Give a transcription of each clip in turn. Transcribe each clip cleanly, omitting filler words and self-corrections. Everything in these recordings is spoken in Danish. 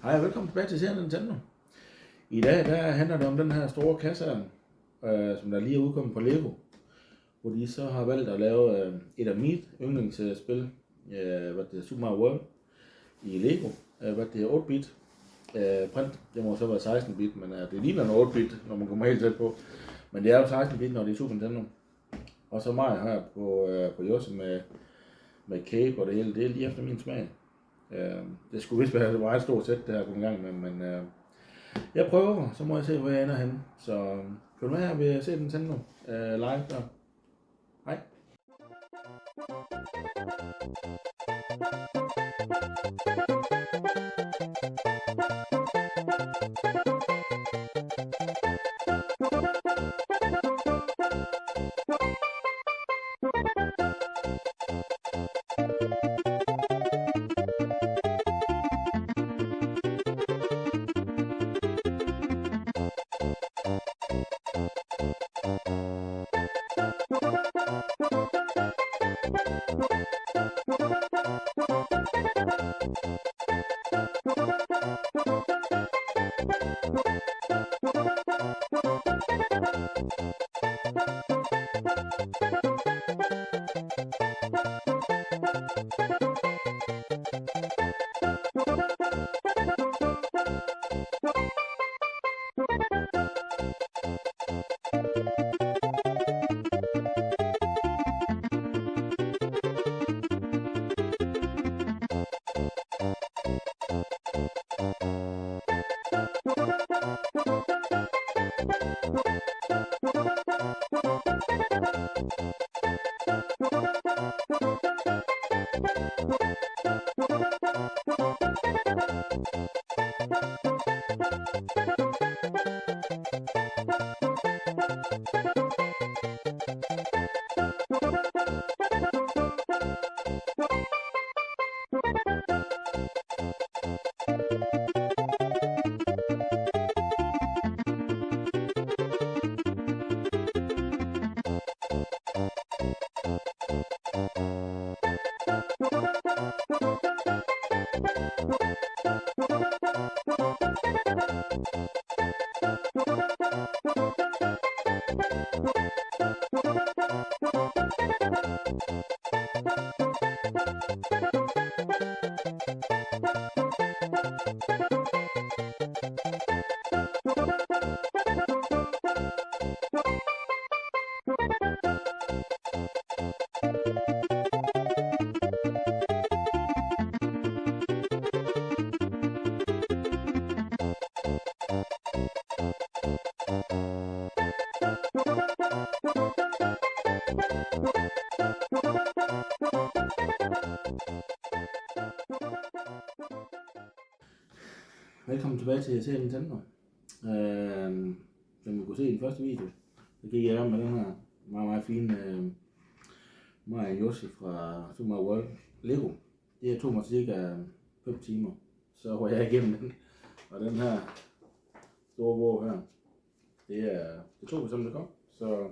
Hej og velkommen tilbage til serien Nintendo. I dag der handler det om den her store kasse, som der lige er udkommet på Lego. Hvor de så har valgt at lave et af mit yndlingsspil, hvad det er, Super Mario World, i Lego. Hvad det er 8-bit print. Det må så være 16-bit, men det ligner en 8-bit, når man kommer helt tæt på. Men det er jo 16-bit, når det er Super Nintendo. Og så Mario her på Yoshi med cape og det hele. Det er lige efter min smag. Det skulle vist være et meget stort sæt, det her på en gang med, men jeg prøver, så må jeg se, hvor jeg ender henne. Så følg med her, vil jeg se Nintendo live der. Hej. Velkommen tilbage til serien Nintendo. Som vi kunne se i den første video, så gik jeg med den her meget fine Mario Yoshi fra Super Mario World Lego. Det her tog mig cirka 5 timer, så var jeg igennem den. Og den her store bog her, det tog vi som det kom. Så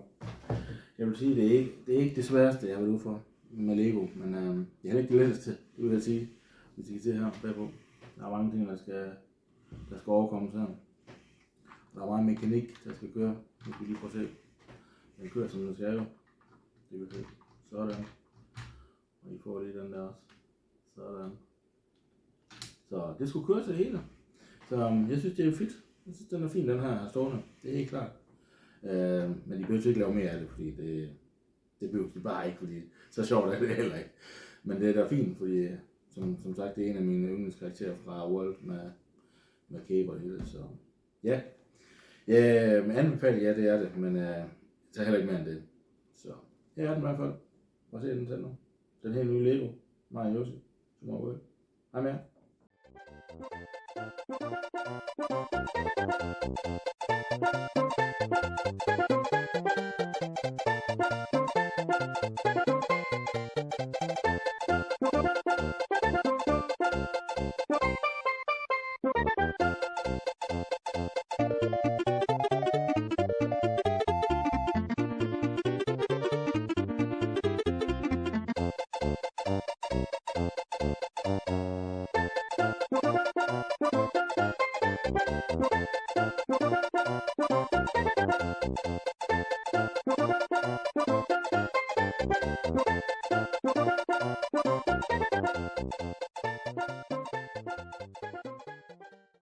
jeg vil sige, det er ikke det sværeste, jeg har været ude for med Lego, men det er heller ikke det letteste, det vil jeg sige, hvis I kan se her bagpå. Der er mange ting, der skal overkommes her. Der er meget mekanik, der skal køre. Nu skal vi lige prøve at se. Den kører som den skal jo. Det vil se. Sådan. Og I får lige den der også. Sådan. Så det skulle køre til det hele. Så jeg synes, det er fedt. Jeg synes, den er fin, den her stående. Det er helt klart. Men de behøver ikke lave mere af det, fordi det behøver de bare ikke, fordi så sjovt er det heller ikke. Men det er da fint, fordi som sagt, det er en af mine yndlingskarakterer fra World med cape og det hele, så ja. Ja, med anbefaling, ja, det er det, men så heller ikke mere end det. Så her er den i hvert fald. Prøv at se den nu. Den helt nye Lego, Mario Yoshi, Super Mario World. Hej med jer.